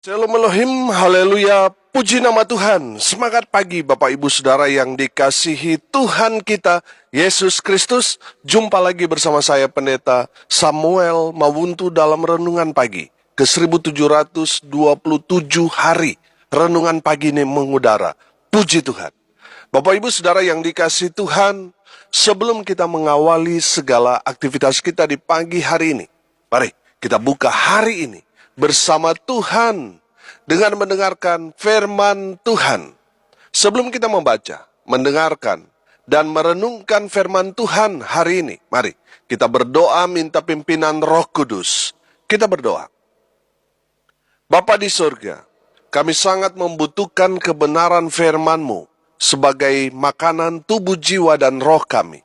Shalom Elohim, haleluya, puji nama Tuhan. Semangat pagi Bapak Ibu Saudara yang dikasihi Tuhan kita, Yesus Kristus. Jumpa lagi bersama saya Pendeta Samuel Mawuntu dalam Renungan Pagi. Ke 1727 hari Renungan Pagi ini mengudara. Puji Tuhan. Bapak Ibu Saudara yang dikasihi Tuhan, sebelum kita mengawali segala aktivitas kita di pagi hari ini, mari kita buka hari ini bersama Tuhan dengan mendengarkan firman Tuhan. Sebelum kita membaca, mendengarkan, dan merenungkan firman Tuhan hari ini, mari kita berdoa minta pimpinan Roh Kudus. Kita berdoa. Bapa di surga, kami sangat membutuhkan kebenaran firman-Mu sebagai makanan tubuh, jiwa, dan roh kami.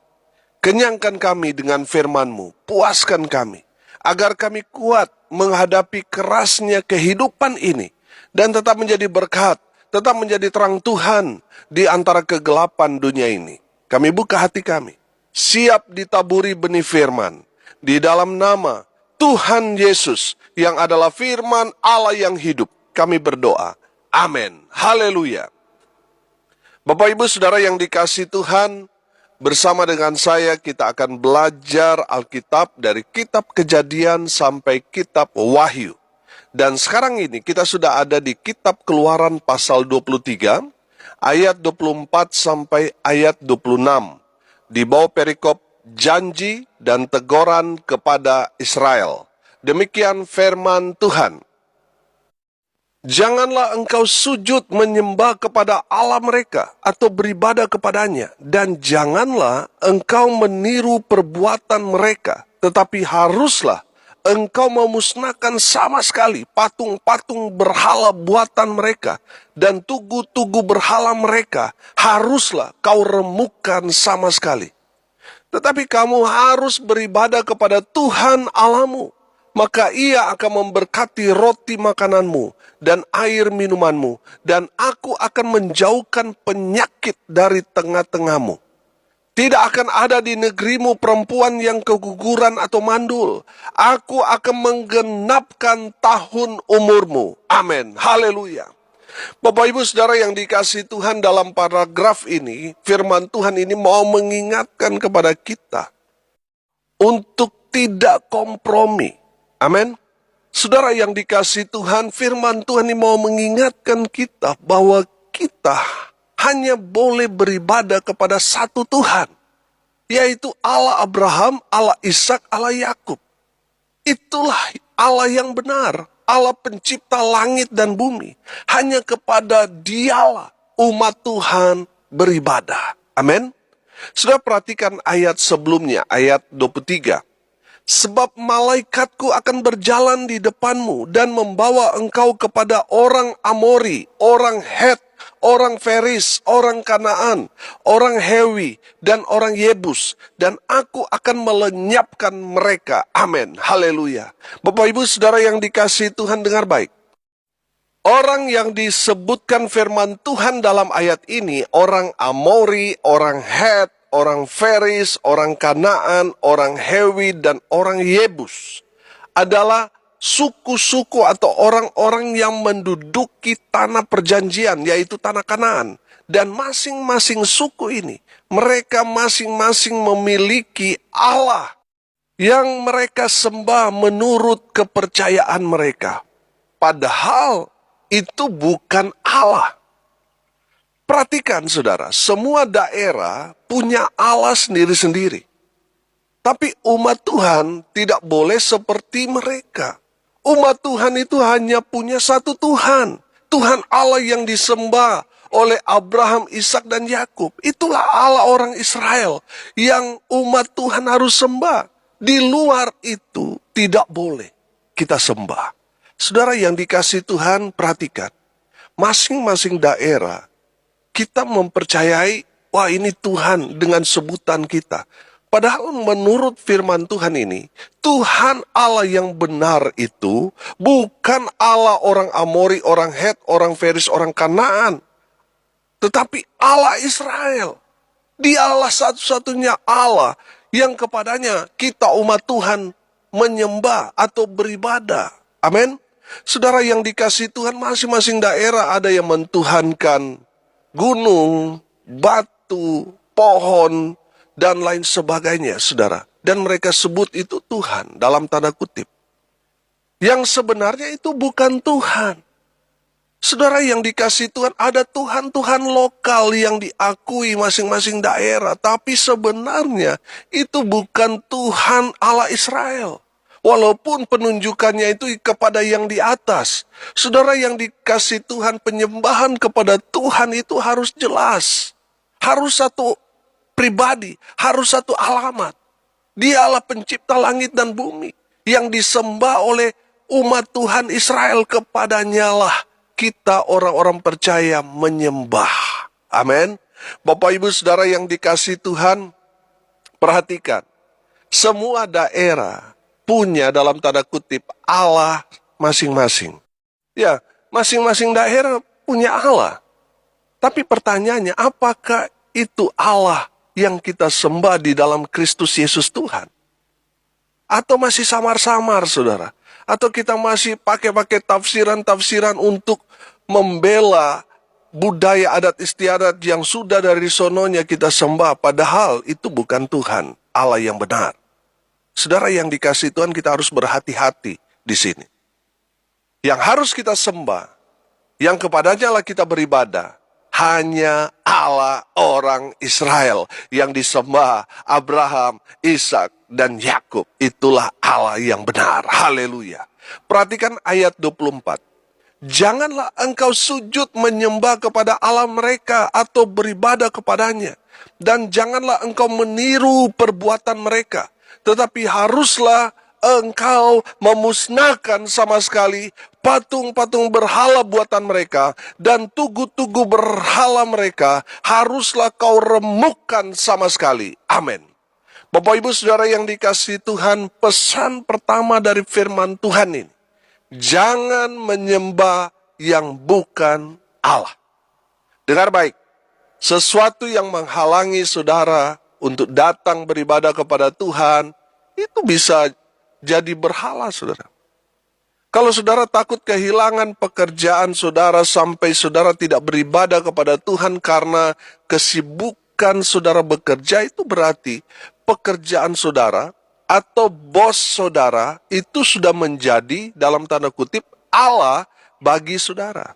Kenyangkan kami dengan firman-Mu, puaskan kami, agar kami kuat menghadapi kerasnya kehidupan ini, dan tetap menjadi berkat, tetap menjadi terang Tuhan di antara kegelapan dunia ini. Kami buka hati kami, siap ditaburi benih firman, di dalam nama Tuhan Yesus, yang adalah firman Allah yang hidup. Kami berdoa, amin, haleluya. Bapak Ibu Saudara yang dikasihi Tuhan, bersama dengan saya kita akan belajar Alkitab dari kitab Kejadian sampai kitab Wahyu. Dan sekarang ini kita sudah ada di kitab Keluaran pasal 23, ayat 24 sampai ayat 26. Di bawah perikop janji dan teguran kepada Israel. Demikian firman Tuhan. Janganlah engkau sujud menyembah kepada Allah mereka atau beribadah kepadanya, dan janganlah engkau meniru perbuatan mereka, tetapi haruslah engkau memusnahkan sama sekali patung-patung berhala buatan mereka, dan tugu-tugu berhala mereka haruslah kau remukkan sama sekali. Tetapi kamu harus beribadah kepada Tuhan Allahmu, maka Ia akan memberkati roti makananmu dan air minumanmu, dan aku akan menjauhkan penyakit dari tengah-tengahmu. Tidak akan ada di negerimu perempuan yang keguguran atau mandul. Aku akan menggenapkan tahun umurmu. Amin. Haleluya. Bapak Ibu Saudara yang dikasihi Tuhan, dalam paragraf ini, firman Tuhan ini mau mengingatkan kepada kita untuk tidak kompromi. Amin. Saudara yang dikasihi Tuhan, firman Tuhan ini mau mengingatkan kita bahwa kita hanya boleh beribadah kepada satu Tuhan, yaitu Allah Abraham, Allah Ishak, Allah Yakub. Itulah Allah yang benar, Allah pencipta langit dan bumi. Hanya kepada Dialah umat Tuhan beribadah. Amin. Sudah perhatikan ayat sebelumnya, ayat 23. Sebab malaikatku akan berjalan di depanmu dan membawa engkau kepada orang Amori, orang Het, orang Feris, orang Kanaan, orang Hewi, dan orang Yebus. Dan aku akan melenyapkan mereka. Amin. Haleluya. Bapak Ibu Saudara yang dikasihi Tuhan, dengar baik. Orang yang disebutkan firman Tuhan dalam ayat ini, orang Amori, orang Het, orang Feris, orang Kanaan, orang Hewi, dan orang Yebus adalah suku-suku atau orang-orang yang menduduki tanah perjanjian, yaitu tanah Kanaan. Dan masing-masing suku ini, mereka masing-masing memiliki Allah yang mereka sembah menurut kepercayaan mereka. Padahal itu bukan Allah. Perhatikan saudara, semua daerah punya Allah sendiri-sendiri. Tapi umat Tuhan tidak boleh seperti mereka. Umat Tuhan itu hanya punya satu Tuhan. Tuhan Allah yang disembah oleh Abraham, Ishak, dan Yakub. Itulah Allah orang Israel yang umat Tuhan harus sembah. Di luar itu tidak boleh kita sembah. Saudara yang dikasihi Tuhan, perhatikan. Masing-masing daerah kita mempercayai, wah ini Tuhan dengan sebutan kita. Padahal menurut firman Tuhan ini, Tuhan Allah yang benar itu bukan Allah orang Amori, orang Het, orang Feris, orang Kanaan. Tetapi Allah Israel. Dialah satu-satunya Allah yang kepadanya kita umat Tuhan menyembah atau beribadah. Amin. Saudara yang dikasihi Tuhan, masing-masing daerah ada yang mentuhankan gunung, batu, pohon, dan lain sebagainya, saudara. Dan mereka sebut itu Tuhan, dalam tanda kutip. Yang sebenarnya itu bukan Tuhan. Saudara yang dikasihi Tuhan, ada Tuhan-Tuhan lokal yang diakui masing-masing daerah. Tapi sebenarnya itu bukan Tuhan Allah Israel. Walaupun penunjukannya itu kepada yang di atas. Saudara yang dikasihi Tuhan, penyembahan kepada Tuhan itu harus jelas. Harus satu pribadi, harus satu alamat. Dialah pencipta langit dan bumi. Yang disembah oleh umat Tuhan Israel, kepadanya lah kita orang-orang percaya menyembah. Amin. Bapak Ibu Saudara yang dikasihi Tuhan, perhatikan. Semua daerah punya dalam tanda kutip Allah masing-masing. Ya, masing-masing daerah punya Allah. Tapi pertanyaannya, apakah itu Allah yang kita sembah di dalam Kristus Yesus Tuhan? Atau masih samar-samar, saudara? Atau kita masih pakai tafsiran-tafsiran untuk membela budaya adat istiadat yang sudah dari sononya kita sembah, padahal itu bukan Tuhan Allah yang benar. Saudara yang dikasihi Tuhan, kita harus berhati-hati di sini. Yang harus kita sembah, yang kepadanya lah kita beribadah, hanya Allah orang Israel yang disembah Abraham, Ishak, dan Yakub. Itulah Allah yang benar. Haleluya. Perhatikan ayat 24. Janganlah engkau sujud menyembah kepada Allah mereka atau beribadah kepadanya. Dan janganlah engkau meniru perbuatan mereka. Tetapi haruslah engkau memusnahkan sama sekali patung-patung berhala buatan mereka dan tugu-tugu berhala mereka. Haruslah kau remukkan sama sekali. Amin. Bapak Ibu Saudara yang dikasihi Tuhan, pesan pertama dari firman Tuhan ini, jangan menyembah yang bukan Allah. Dengar baik, sesuatu yang menghalangi saudara untuk datang beribadah kepada Tuhan, itu bisa jadi berhala, saudara. Kalau saudara takut kehilangan pekerjaan saudara sampai saudara tidak beribadah kepada Tuhan karena kesibukan saudara bekerja, itu berarti pekerjaan saudara atau bos saudara itu sudah menjadi dalam tanda kutip Allah bagi saudara.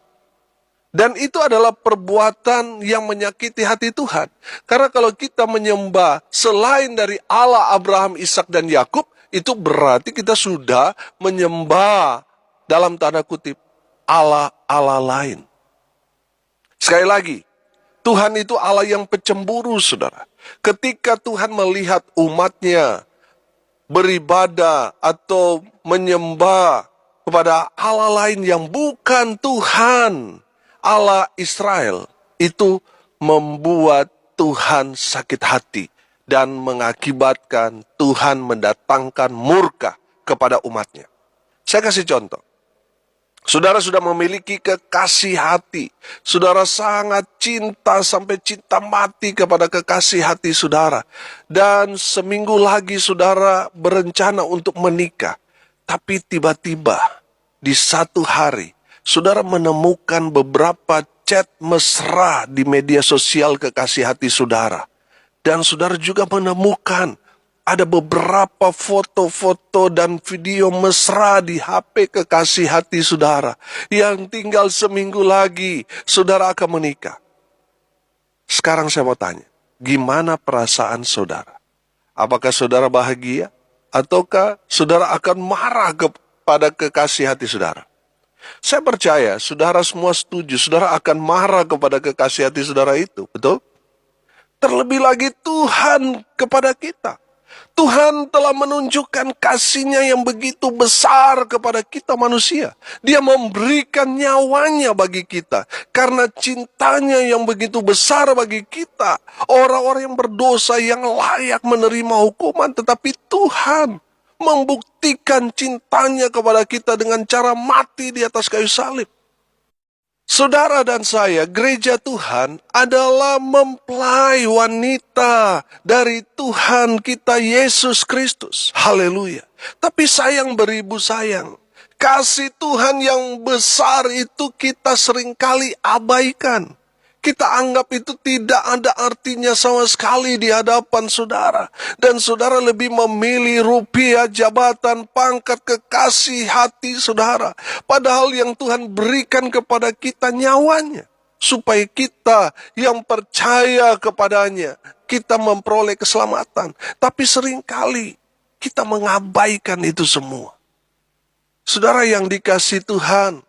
Dan itu adalah perbuatan yang menyakiti hati Tuhan. Karena kalau kita menyembah selain dari Allah Abraham, Ishak, dan Yakub, itu berarti kita sudah menyembah dalam tanda kutip Allah-Allah lain. Sekali lagi, Tuhan itu Allah yang pecemburu, saudara. Ketika Tuhan melihat umatnya beribadah atau menyembah kepada Allah lain yang bukan Tuhan Allah Israel, itu membuat Tuhan sakit hati dan mengakibatkan Tuhan mendatangkan murka kepada umatnya. Saya kasih contoh. Saudara sudah memiliki kekasih hati. Saudara sangat cinta sampai cinta mati kepada kekasih hati saudara. Dan seminggu lagi saudara berencana untuk menikah. Tapi tiba-tiba di satu hari saudara menemukan beberapa chat mesra di media sosial kekasih hati saudara. Dan saudara juga menemukan ada beberapa foto-foto dan video mesra di HP kekasih hati saudara. Yang tinggal seminggu lagi saudara akan menikah. Sekarang saya mau tanya, gimana perasaan saudara? Apakah saudara bahagia? Ataukah saudara akan marah kepada kekasih hati saudara? Saya percaya saudara semua setuju, saudara akan marah kepada kekasih hati saudara itu, betul? Terlebih lagi Tuhan kepada kita. Tuhan telah menunjukkan kasih-Nya yang begitu besar kepada kita manusia. Dia memberikan nyawanya bagi kita. Karena cintanya yang begitu besar bagi kita. Orang-orang yang berdosa yang layak menerima hukuman. Tetapi Tuhan membuktikan cintanya kepada kita dengan cara mati di atas kayu salib. Saudara dan saya, gereja Tuhan adalah mempelai wanita dari Tuhan kita Yesus Kristus. Haleluya. Tapi sayang beribu sayang, kasih Tuhan yang besar itu kita seringkali abaikan. Kita anggap itu tidak ada artinya sama sekali di hadapan saudara. Dan saudara lebih memilih rupiah, jabatan, pangkat, kekasih hati saudara. Padahal yang Tuhan berikan kepada kita nyawanya. Supaya kita yang percaya kepadanya, kita memperoleh keselamatan. Tapi seringkali kita mengabaikan itu semua. Saudara yang dikasihi Tuhan,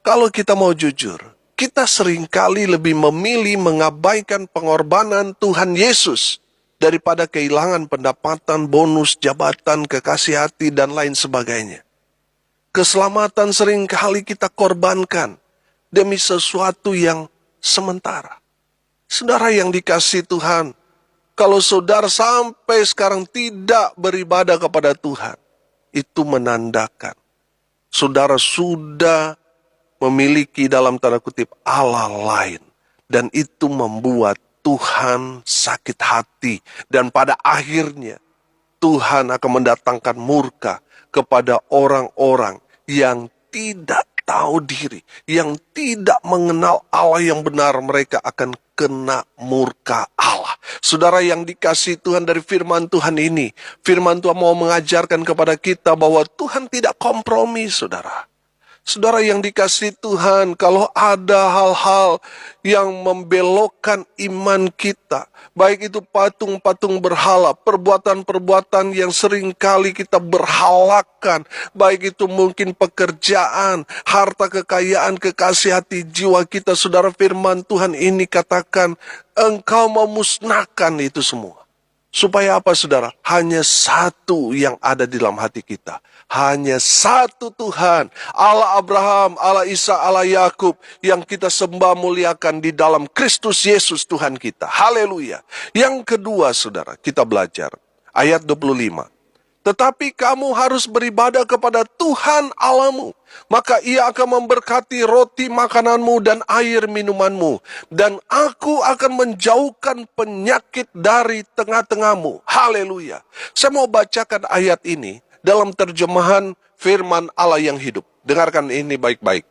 kalau kita mau jujur, kita seringkali lebih memilih mengabaikan pengorbanan Tuhan Yesus daripada kehilangan pendapatan, bonus, jabatan, kekasih hati, dan lain sebagainya. Keselamatan seringkali kita korbankan demi sesuatu yang sementara. Saudara yang dikasihi Tuhan, kalau saudara sampai sekarang tidak beribadah kepada Tuhan, itu menandakan saudara sudah memiliki dalam tanda kutip Allah lain. Dan itu membuat Tuhan sakit hati. Dan pada akhirnya Tuhan akan mendatangkan murka kepada orang-orang yang tidak tahu diri. Yang tidak mengenal Allah yang benar, mereka akan kena murka Allah. Saudara yang dikasihi Tuhan, dari firman Tuhan ini, firman Tuhan mau mengajarkan kepada kita bahwa Tuhan tidak kompromi, saudara. Saudara yang dikasihi Tuhan, kalau ada hal-hal yang membelokkan iman kita, baik itu patung-patung berhala, perbuatan-perbuatan yang seringkali kita berhalakan, baik itu mungkin pekerjaan, harta kekayaan, kekasih hati jiwa kita, saudara, firman Tuhan ini katakan, engkau memusnahkan itu semua. Supaya apa, saudara? Hanya satu yang ada di dalam hati kita. Hanya satu Tuhan, Allah Abraham, Allah Isa, Allah Yakub, yang kita sembah muliakan di dalam Kristus Yesus Tuhan kita. Haleluya. Yang kedua, saudara, kita belajar. Ayat 25. Tetapi kamu harus beribadah kepada Tuhan Allahmu. Maka ia akan memberkati roti makananmu dan air minumanmu. Dan aku akan menjauhkan penyakit dari tengah-tengahmu. Haleluya. Saya mau bacakan ayat ini dalam terjemahan firman Allah yang hidup. Dengarkan ini baik-baik.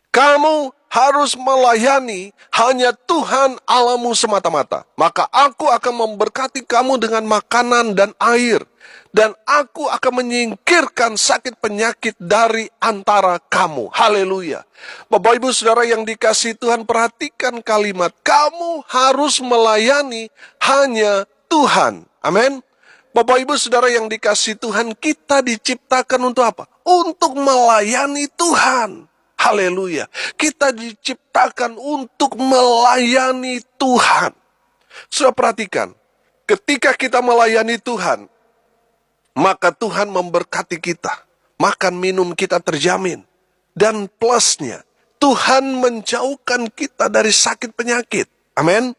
Kamu harus melayani hanya Tuhan Allahmu semata-mata. Maka aku akan memberkati kamu dengan makanan dan air. Dan aku akan menyingkirkan sakit penyakit dari antara kamu. Haleluya. Bapak Ibu Saudara yang dikasihi Tuhan, perhatikan kalimat. Kamu harus melayani hanya Tuhan. Amin. Bapak Ibu Saudara yang dikasihi Tuhan, kita diciptakan untuk apa? Untuk melayani Tuhan. Haleluya. Kita diciptakan untuk melayani Tuhan. Sudah perhatikan, ketika kita melayani Tuhan, maka Tuhan memberkati kita. Makan minum kita terjamin. Dan plusnya, Tuhan menjauhkan kita dari sakit penyakit. Amin.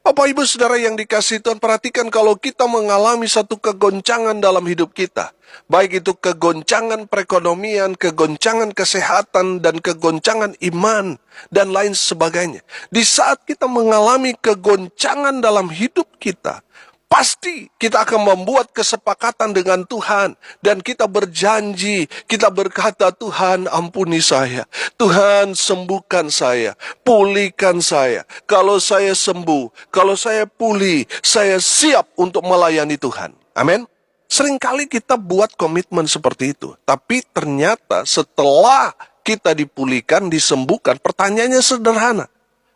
Bapak Ibu Saudara yang dikasihi Tuhan, perhatikan kalau kita mengalami satu kegoncangan dalam hidup kita. Baik itu kegoncangan perekonomian, kegoncangan kesehatan, dan kegoncangan iman, dan lain sebagainya. Di saat kita mengalami kegoncangan dalam hidup kita, pasti kita akan membuat kesepakatan dengan Tuhan. Dan kita berjanji, kita berkata, Tuhan ampuni saya. Tuhan sembuhkan saya, pulihkan saya. Kalau saya sembuh, kalau saya pulih, saya siap untuk melayani Tuhan. Amin. Seringkali kita buat komitmen seperti itu. Tapi ternyata setelah kita dipulihkan, disembuhkan, pertanyaannya sederhana.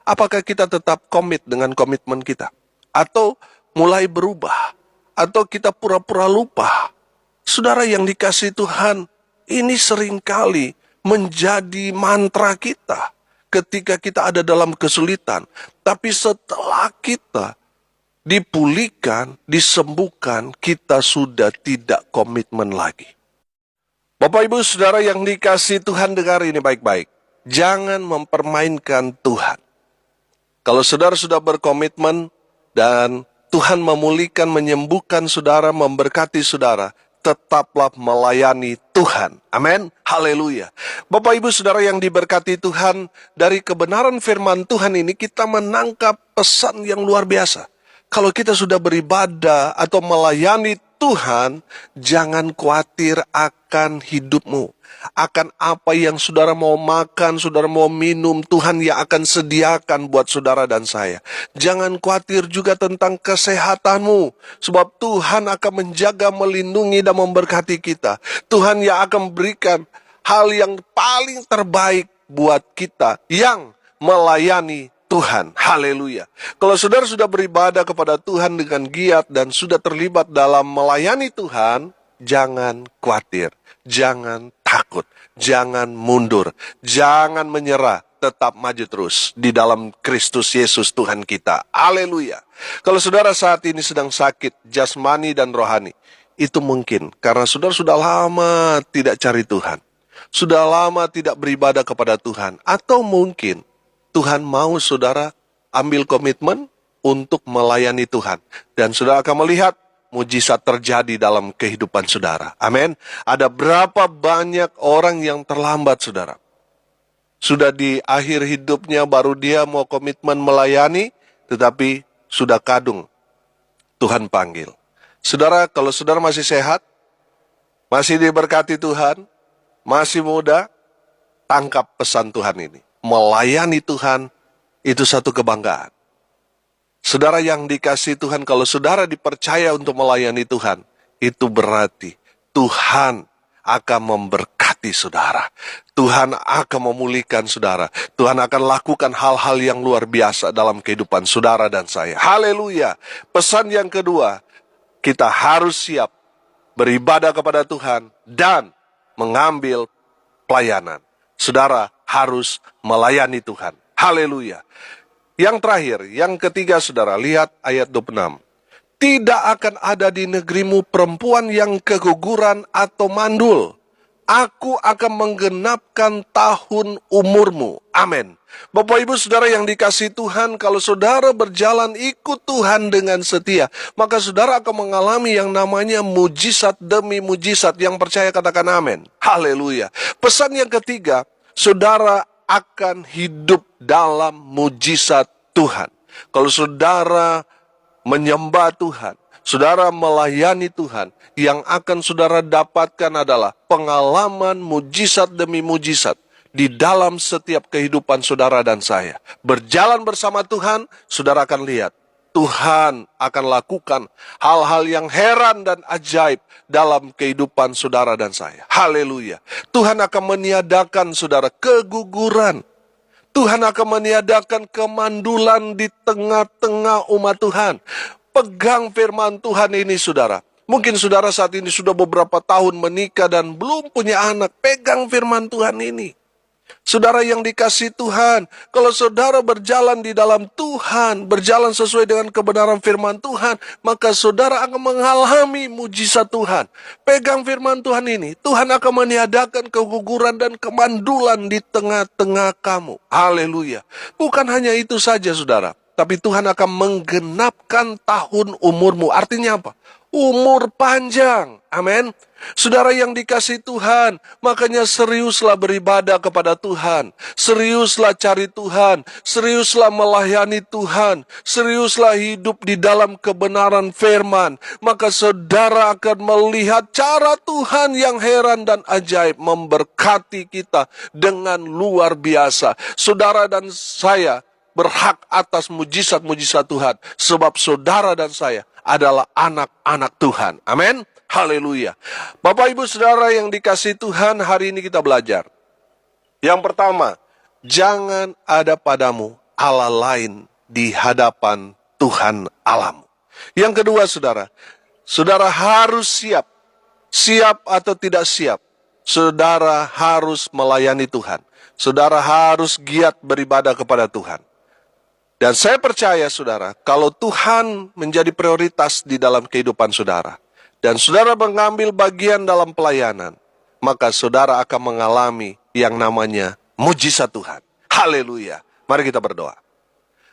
Apakah kita tetap komit dengan komitmen kita? Atau mulai berubah, atau kita pura-pura lupa? Saudara yang dikasihi Tuhan, ini seringkali menjadi mantra kita ketika kita ada dalam kesulitan. Tapi setelah kita dipulihkan, disembuhkan, kita sudah tidak komitmen lagi. Bapak Ibu Saudara yang dikasihi Tuhan, dengar ini baik-baik. Jangan mempermainkan Tuhan. Kalau saudara sudah berkomitmen dan Tuhan memulihkan, menyembuhkan saudara, memberkati saudara, tetaplah melayani Tuhan. Amin. Haleluya. Bapak Ibu Saudara yang diberkati Tuhan, dari kebenaran firman Tuhan ini kita menangkap pesan yang luar biasa. Kalau kita sudah beribadah atau melayani Tuhan, jangan khawatir akan hidupmu. Akan apa yang saudara mau makan, saudara mau minum, Tuhan yang akan sediakan buat saudara dan saya. Jangan khawatir juga tentang kesehatanmu, sebab Tuhan akan menjaga, melindungi, dan memberkati kita. Tuhan yang akan berikan hal yang paling terbaik buat kita yang melayani Tuhan. Haleluya. Kalau saudara sudah beribadah kepada Tuhan dengan giat dan sudah terlibat dalam melayani Tuhan, jangan khawatir, jangan takut, jangan mundur, jangan menyerah, tetap maju terus di dalam Kristus Yesus Tuhan kita. Haleluya. Kalau saudara saat ini sedang sakit jasmani dan rohani, itu mungkin karena saudara sudah lama tidak cari Tuhan, sudah lama tidak beribadah kepada Tuhan, atau mungkin Tuhan mau saudara ambil komitmen untuk melayani Tuhan. Dan saudara akan melihat mujizat terjadi dalam kehidupan saudara. Amin. Ada berapa banyak orang yang terlambat saudara. Sudah di akhir hidupnya baru dia mau komitmen melayani, tetapi sudah kadung. Tuhan panggil. Saudara, kalau saudara masih sehat, masih diberkati Tuhan, masih muda, tangkap pesan Tuhan ini. Melayani Tuhan itu satu kebanggaan. Saudara yang dikasihi Tuhan, kalau saudara dipercaya untuk melayani Tuhan, itu berarti Tuhan akan memberkati saudara. Tuhan akan memulihkan saudara. Tuhan akan lakukan hal-hal yang luar biasa dalam kehidupan saudara dan saya. Haleluya. Pesan yang kedua, kita harus siap beribadah kepada Tuhan dan mengambil pelayanan. Saudara harus melayani Tuhan. Haleluya. Yang terakhir, yang ketiga saudara, lihat ayat 26. Tidak akan ada di negerimu perempuan yang keguguran atau mandul. Aku akan menggenapkan tahun umurmu. Amin. Bapak ibu saudara yang dikasihi Tuhan, kalau saudara berjalan ikut Tuhan dengan setia, maka saudara akan mengalami yang namanya mujizat demi mujizat. Yang percaya katakan amin. Haleluya. Pesan yang ketiga, saudara akan hidup dalam mujizat Tuhan. Kalau saudara menyembah Tuhan, saudara melayani Tuhan, yang akan saudara dapatkan adalah pengalaman mujizat demi mujizat di dalam setiap kehidupan saudara dan saya. Berjalan bersama Tuhan, saudara akan lihat Tuhan akan lakukan hal-hal yang heran dan ajaib dalam kehidupan saudara dan saya. Haleluya. Tuhan akan meniadakan saudara keguguran. Tuhan akan meniadakan kemandulan di tengah-tengah umat Tuhan. Pegang firman Tuhan ini saudara. Mungkin saudara saat ini sudah beberapa tahun menikah dan belum punya anak. Pegang firman Tuhan ini. Saudara yang dikasihi Tuhan, kalau saudara berjalan di dalam Tuhan, berjalan sesuai dengan kebenaran firman Tuhan, maka saudara akan mengalami mujizat Tuhan. Pegang firman Tuhan ini, Tuhan akan meniadakan keguguran dan kemandulan di tengah-tengah kamu. Haleluya. Bukan hanya itu saja saudara, tapi Tuhan akan menggenapkan tahun umurmu. Artinya apa? Umur panjang. Amin. Saudara yang dikasihi Tuhan, makanya seriuslah beribadah kepada Tuhan. Seriuslah cari Tuhan. Seriuslah melayani Tuhan. Seriuslah hidup di dalam kebenaran firman. Maka saudara akan melihat cara Tuhan yang heran dan ajaib memberkati kita dengan luar biasa. Saudara dan saya berhak atas mujizat-mujizat Tuhan. Sebab saudara dan saya adalah anak-anak Tuhan. Amin. Haleluya. Bapak ibu saudara yang dikasihi Tuhan, hari ini kita belajar. Yang pertama, jangan ada padamu Allah lain di hadapan Tuhan Allahmu. Yang kedua saudara, saudara harus siap. Siap atau tidak siap, saudara harus melayani Tuhan. Saudara harus giat beribadah kepada Tuhan. Dan saya percaya saudara, kalau Tuhan menjadi prioritas di dalam kehidupan saudara, dan saudara mengambil bagian dalam pelayanan, maka saudara akan mengalami yang namanya mujizat Tuhan. Haleluya. Mari kita berdoa.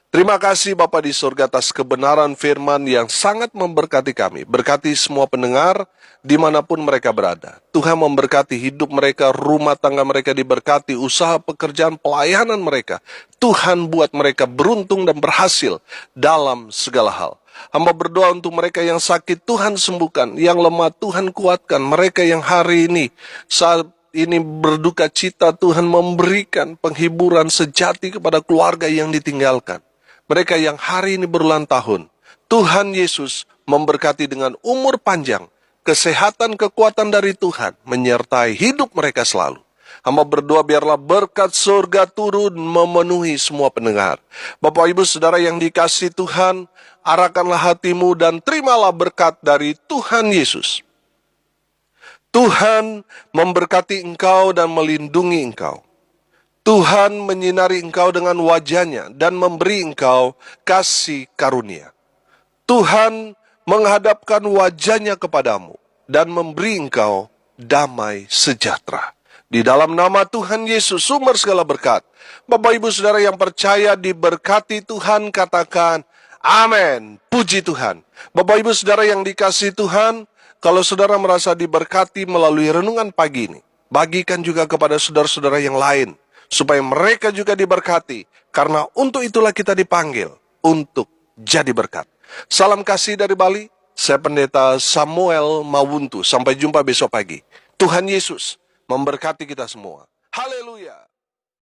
Terima kasih Bapa di surga atas kebenaran firman yang sangat memberkati kami. Berkati semua pendengar dimanapun mereka berada. Tuhan memberkati hidup mereka, rumah tangga mereka diberkati, usaha pekerjaan pelayanan mereka. Tuhan buat mereka beruntung dan berhasil dalam segala hal. Hamba berdoa untuk mereka yang sakit, Tuhan sembuhkan. Yang lemah, Tuhan kuatkan. Mereka yang hari ini saat ini berduka cita, Tuhan memberikan penghiburan sejati kepada keluarga yang ditinggalkan. Mereka yang hari ini berulang tahun, Tuhan Yesus memberkati dengan umur panjang, kesehatan, kekuatan dari Tuhan, menyertai hidup mereka selalu. Hamba berdoa biarlah berkat surga turun memenuhi semua pendengar. Bapak Ibu Saudara yang dikasihi Tuhan, arahkanlah hatimu dan terimalah berkat dari Tuhan Yesus. Tuhan memberkati engkau dan melindungi engkau. Tuhan menyinari engkau dengan wajah-Nya dan memberi engkau kasih karunia. Tuhan menghadapkan wajah-Nya kepadamu dan memberi engkau damai sejahtera. Di dalam nama Tuhan Yesus, sumber segala berkat. Bapak Ibu Saudara yang percaya diberkati Tuhan, katakan amin. Puji Tuhan. Bapak Ibu Saudara yang dikasihi Tuhan, kalau saudara merasa diberkati melalui renungan pagi ini, bagikan juga kepada saudara-saudara yang lain, supaya mereka juga diberkati, karena untuk itulah kita dipanggil untuk jadi berkat. Salam kasih dari Bali, saya Pendeta Samuel Mawuntu. Sampai jumpa besok pagi. Tuhan Yesus memberkati kita semua. Haleluya.